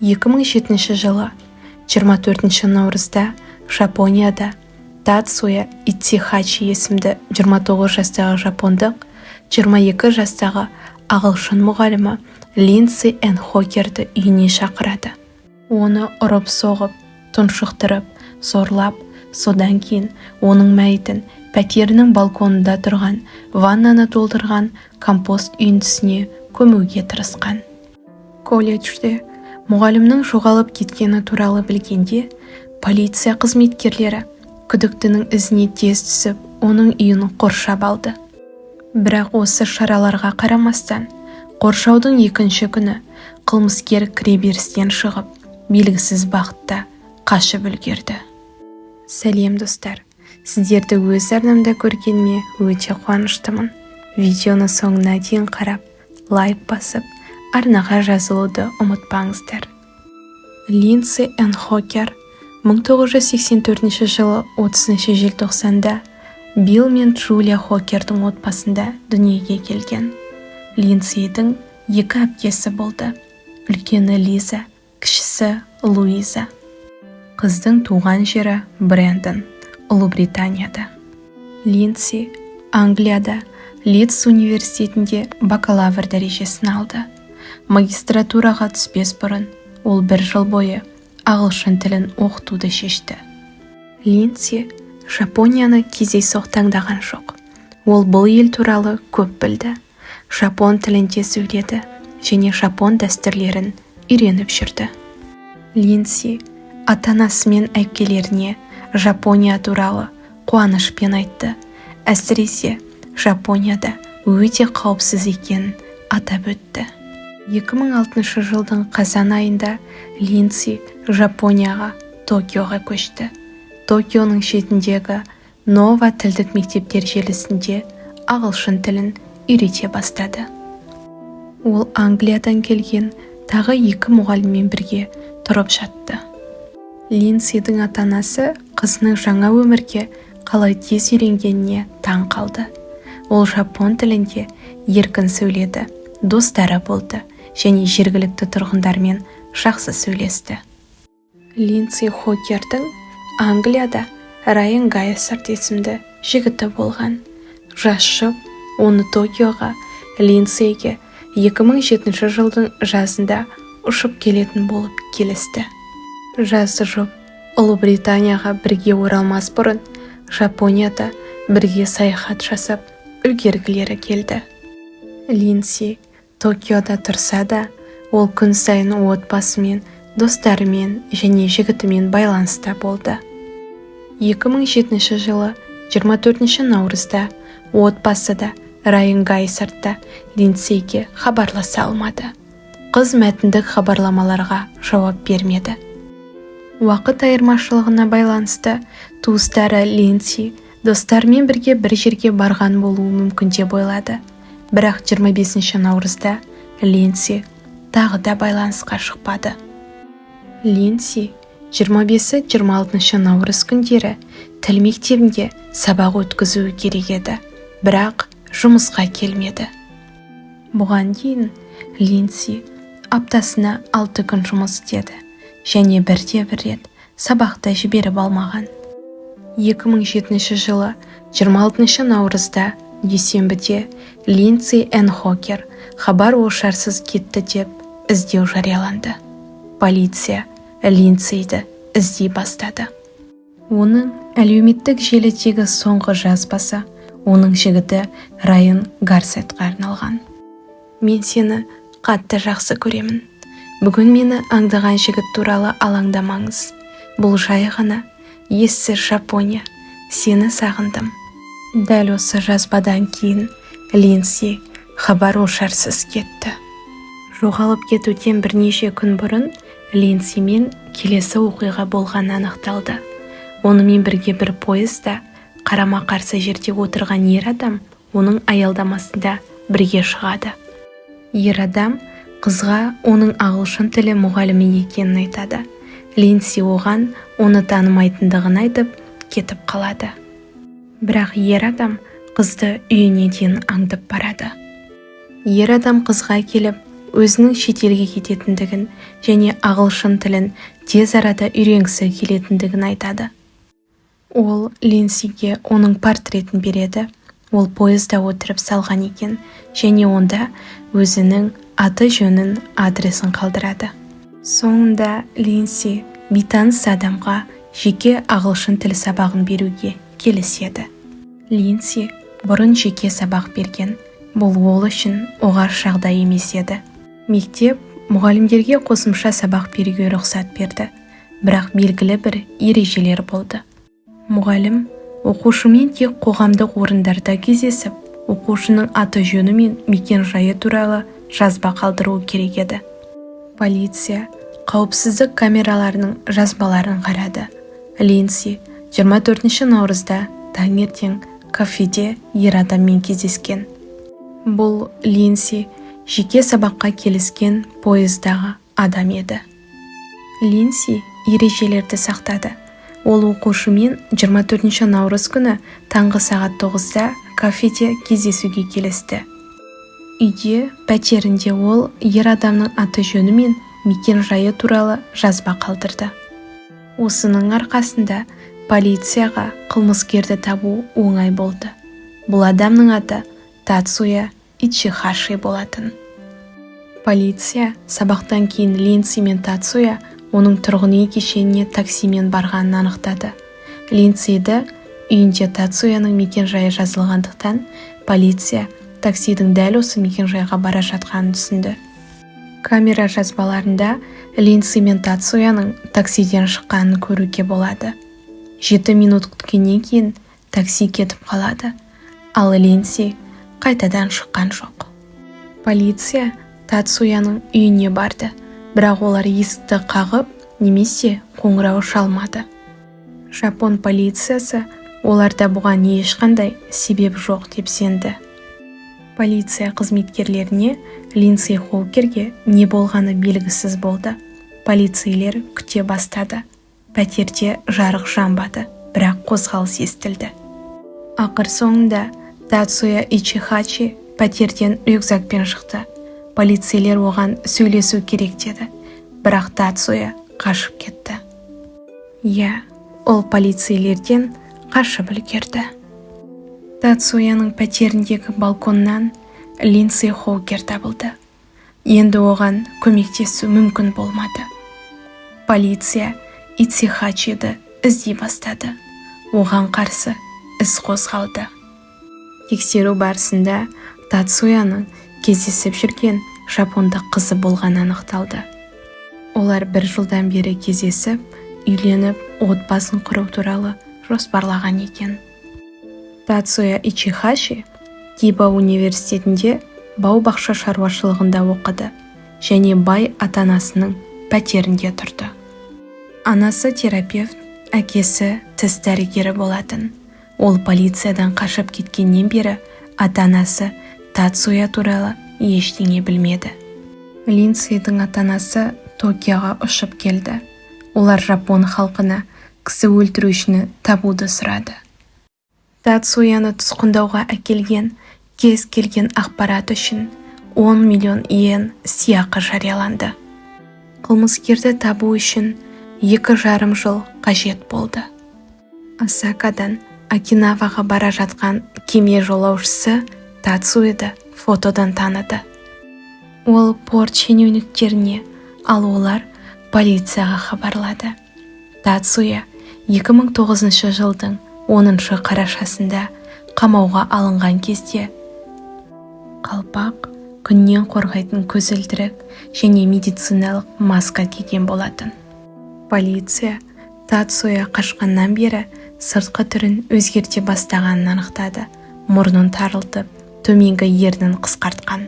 2007 жылы 24 наурызда Жапонияда Тацуя Итсихачи есімді 29 жастағы жапондық 22 жастағы ағылшын мұғалімі Линдси Энн Хокерді үйіне шақырады. Оны ұрып-соғып, тұншықтырып, зорлап, содан кейін оның мәйітін пәтерінің балконында тұрған ваннаны толтырған компост үйіндісіне көмуге тырысқан. Колледжде мұғалімнің жоғалып кеткені туралы білгенде, полиция қызметкерлері күдіктінің ізіне тез түсіп, оның үйін қоршап алды. Бірақ осы шараларға қарамастан, қоршаудың екінші күні қылмыскер кіреберістен шығып, белгісіз бағытта қашып үлгерді. Сәлем достар, сіздерді өз арнамда көргеніме өте қуаныштымын. Видеоны соңына дейін қарап, лайк басып, арнаға жазылуды ұмытпаңыздар. Линдси Энн Хокер 1984 жылы 30 желтоқсанда Билл мен Джулия Хокердің отбасында дүниеге келген. Линдсидің екі әпкесі болды. Үлкені Лиза, кішісі Луиза. Қыздың туған жері Брэндон, Ұлыбританияда. Линдси Англияда Лидс университетінде бакалавр дәрежесін алды. Магистратураға түспес бұрын ол 1 жыл бойы ағылшын тілін оқытуды шешті. Линдси Жапонияны кездейсоқ таңдаған жоқ. Ол бұл ел туралы көп білді. Жапон тілінде сөйледі және жапон дәстүрлерін үйреніп жүрді. Линдси ата-анасы мен әпкелеріне Жапония туралы қуанышпен айтты. Әсіресе Жапонияда өте қауіпсіз екенін атап өтті. 2006 жылдың қазан айында Линдси Жапонияға, Токиоға көшті. Токионың шетіндегі Нова тілдік мектептер желісінде ағылшын тілін үйрете бастады. Ол Англиядан келген тағы 2 мұғаліммен бірге тұрып жатты. Линдсидің ата-анасы қызының жаңа өмірге қалай тез үйренгеніне таң қалды. Ол жапон тілінде еркін сөйледі, достары болды және жергілікті тұрғындармен жақсы сөйлесті. Линдси Хокердің Англияда Райан Гайсарт есімді жігіті болған. Жас жұп оны Токиоға Линдсиге 2007 жылдың жазында ұшып келетін болып келісті. Жасы жұп Ұлыбританияға бірге оралмас бұрын Жапонияда бірге саяхат жасап үлгергілері келді. Линдси Токиода тұрса да, ол күн сайын отбасымен, достарымен және жігітімен байланыста болды. 2007 жылы 24 наурызда отбасы да Райан Гайсартта Линдсиге хабарласа алмады. Қыз мәтіндік хабарламаларға жауап бермеді. Уақыт айырмашылығына байланысты туыстары Линдси достарымен бірге бір жерге барған болуы мүмкін деп ойлады. Бірақ 25 наурызда Линдси тағы да байланысқа шықпады. Линдси 25-26 наурыз күндері тіл мектебінде сабақ өткізуі керек еді, бірақ жұмысқа келмеді. Бұған дейін Линдси аптасына 6 күн жұмыс істеді және бірде-бір рет сабақты жіберіп алмаған. 2007 жылы 26 наурызда дүйсенбіде Линдси Энн Хокер хабар-ошарсыз кетті деп іздеу жарияланды. Полиция Линдсиді іздей бастады. Оның әлеуметтік желідегі соңғы жазбасы оның жігіті Райан Гарсетқа арналған. Мен сені қатты жақсы көремін. Бүгін мені аңдаған жігіт туралы алаңдамаңыз. Бұл жай ғана ессіз Жапония. Сені сағындым. Дәл осы жазбадан кейін Линдси хабар-ошарсыз кетті. Жоғалып кетуден бірнеше күн бұрын Линдсимен келесі оқиға болғаны анықталды. Онымен бірге бір пойызда қарама-қарсы жерде отырған ер адам оның аялдамасында бірге шығады. Ер адам қызға оның ағылшын тілі мұғалімі екенін айтады. Линдси оған оны танымайтындығын айтып кетіп қалады. Бірақ ер адам қызды үйіне дейін аңдып барады. Ер адам қызға келіп, өзінің шетелге кететіндігін және ағылшын тілін тез арада үйренгісі келетіндігін айтады. Ол Линдсиге оның портретін береді. Ол поезда отырып салған екен және онда өзінің аты жөнін, адресін қалдырады. Соңында Линдси бейтаныс адамға жеке ағылшын тіл сабағын беруге келіседі. Линдси бұрын жеке сабақ берген, бұл ол үшін оғаш жағдай емес еді. Мектеп мұғалімдерге қосымша сабақ беруге рұқсат берді, бірақ белгілі бір ережелер болды. Мұғалім оқушымен тек қоғамдық орындарда кездесіп, оқушының аты жөні мен мекен-жайы туралы жазба қалдыруы керек еді. Полиция қауіпсіздік камераларының жазбаларын қарады. Линдси 24 наурызда таңертең кафеде ер адаммен кездескен. Бұл Линдси жеке сабаққа келіскен поездағы адам еді. Линдси ережелерді сақтады. Ол оқушымен 24 наурыз күні таңғы сағат 9-да кафеде кездесуге келісті. Үйде, пәтерінде ол ер адамның аты жөні мен мекен-жайы туралы жазба қалдырды. Осының арқасында полицияға қылмыскерді табу оңай болды. Бұл адамның аты Тацуя Ичихаши болатын. Полиция сабақтан кейін Линдси мен Тацуя оның тұрғын үй кешеніне таксимен барғанын анықтады. Линдсиді үйінде Тацуяның мекен-жайы жазылғандықтан полиция таксидің дәл осы мекен-жайға бара жатқанын түсінді. Камера жазбаларында Линдси мен Тацуяның таксиден шыққанын көруге болады. 7 минут күткеннен кейін такси кетіп қалады, ал Линдси қайтадан шыққан жоқ. Полиция Тацуяның үйіне барды, бірақ олар есікті қағып немесе қоңырау шалмады. Жапон полициясы оларда бұған ешқандай себеп жоқ деп сенді. Полиция қызметкерлеріне Линдси Хоукерге не болғаны белгісіз болды. Полицейлер күте бастады. Пәтерде жарық жанбады, бірақ қозғалыс естілді. Ақыр соңында Тацуя Ичихаши пәтерден рюкзакпен шықты. Полицейлер оған сөйлесу керек деді, бірақ Тацуя қашып кетті. Ол полицейлерден қашып үлгерді. Тацуяның пәтеріндегі балконнан Линдси Хоукер табылды. Енді оған көмектесу мүмкін болмады. Полиция Ичихашиді іздей бастады. Оған қарсы іс қозғалды. Тексеру барысында Тацуяның кездесіп жүрген жапондық қызы болғаны анықталды. Олар 1 жылдан бері кездесіп, үйленіп, отбасын құру туралы жоспарлаған екен. Тацуя Ичихаши Киба университетінде бау-бақша шаруашылығында оқыды және бай ата-анасының пәтерінде тұрды. Анасы терапевт, әкесі тіс дәрігері болатын. Ол полициядан қашып кеткеннен бері ата-анасы Тацуя туралы ештеңе білмеді. Линдсидің ата-анасы Токиоға ұшып келді. Олар жапон халқына кісі өлтірушіні табуды сұрады. Тацуяны тұтқындауға әкелген кез келген ақпарат үшін 10 миллион иен сыйақы жарияланды. Қылмыскерді табу үшін 2,5 жыл қажет болды. Осакадан Окинаваға бара жатқан кеме жолаушысы Тацуяды фотодан таныды. Ол порт шенеуніктеріне, ал олар полицияға хабарлады. Тацуя 2009 жылдың 10 қарашасында қамауға алынған кезде қалпақ, күннен қорғайтын көзілдірік және медициналық маска киген болатын. Полиция Тацуя қашқаннан бері сыртқы түрін өзгерте бастағанын анықтады. Мұрнын тарылтып, төменгі ернін қысқартқан.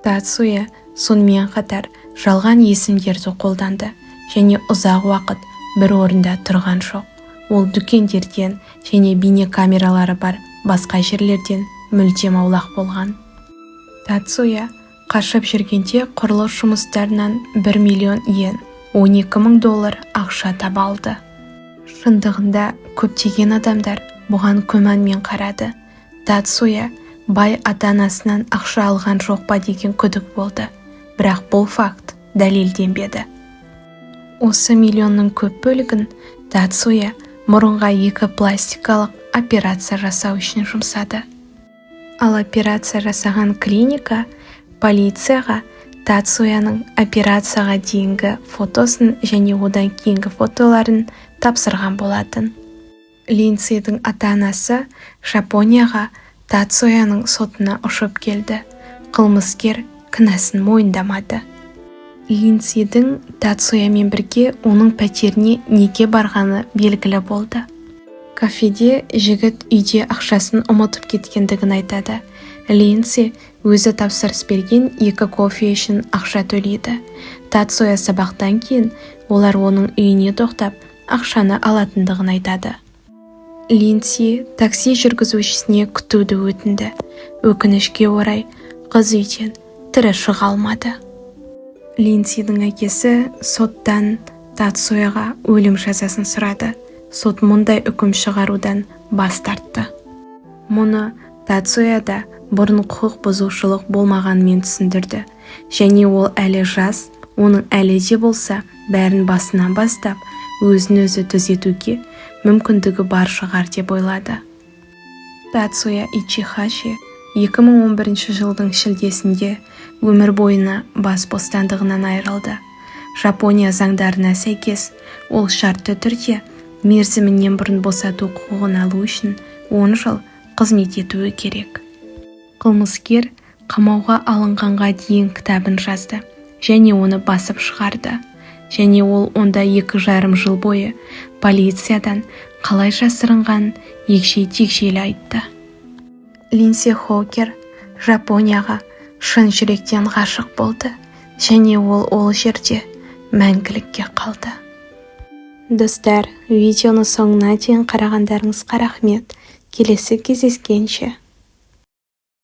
Тацуя сонымен қатар жалған есімдерді қолданды және ұзақ уақыт бір орында тұрған жоқ. Ол дүкендерден және бейне камералары бар басқа жерлерден мүлдем аулақ болған. Тацуя қашып жүргенде құрылыс жұмыстарынан 1 миллион иен, $12,000 ақша табалды. Шындығында көптеген адамдар бұған күмәнмен қарады. Тацуя бай ата-анасынан ақша алған жоқ па деген күдік болды. бірақ бұл факт дәлелденбеді. Осы миллионның көп бөлігін Тацуя мұрынға 2 пластикалық операция жасау үшін жұмсады. Ал операция жасаған клиника полицияға Тацуяның операцияға дейінгі фотосын және одан кейінгі фотоларын тапсырған болатын. Линдсидің ата-анасы Жапонияға Тацуяның сотына ұшып келді. Қылмыскер кінәсін мойындамады. Линдсидің Тацуямен бірге оның пәтеріне неге барғаны белгілі болды. Кафеде жігіт үйде ақшасын ұмытып кеткендігін айтады. Линдси өзі тапсырыс берген 2 кофе үшін ақша төлейді. Тацуя сабақтан кейін олар оның үйіне тоқтап ақшаны алатындығын айтады. Линдси такси жүргізушісіне күтуді өтінді. Өкінішке орай қыз үйден тірі шыға алмады. Линдсидің әкесі соттан Тацуяға өлім жазасын сұрады. Сот мұндай үкім шығарудан бас тартты. Мұны Тацуя да бұрын құқық бұзушылық болмағанмен түсіндірді. Және ол әлі жас, оның әлі де болса бәрін басынан бастап өзін өзі түзетуге мүмкіндігі бар шығар деп ойлады. Тацуя Ичихаши 2011 жылдың шілдесінде өмір бойына бас бостандығынан айырылды. Жапония заңдарына сәйкес ол шартты түрде мерзімінен бұрын босату құқығын алу үшін 10 жыл қызмет етуі керек. Қылмыскер қамауға алынғанға дейін кітабын жазды және оны басып шығарды. Және ол онда 2,5 жыл бойы полициядан қалай жасырынған егжей-тегжейлі айтты. Линдси Хокер Жапонияға шын жүректен ғашық болды және ол жерде мәңгілікке қалды. Достар, видеоны соңына дейін қарағандарыңызға рахмет. Келесі кездескенше.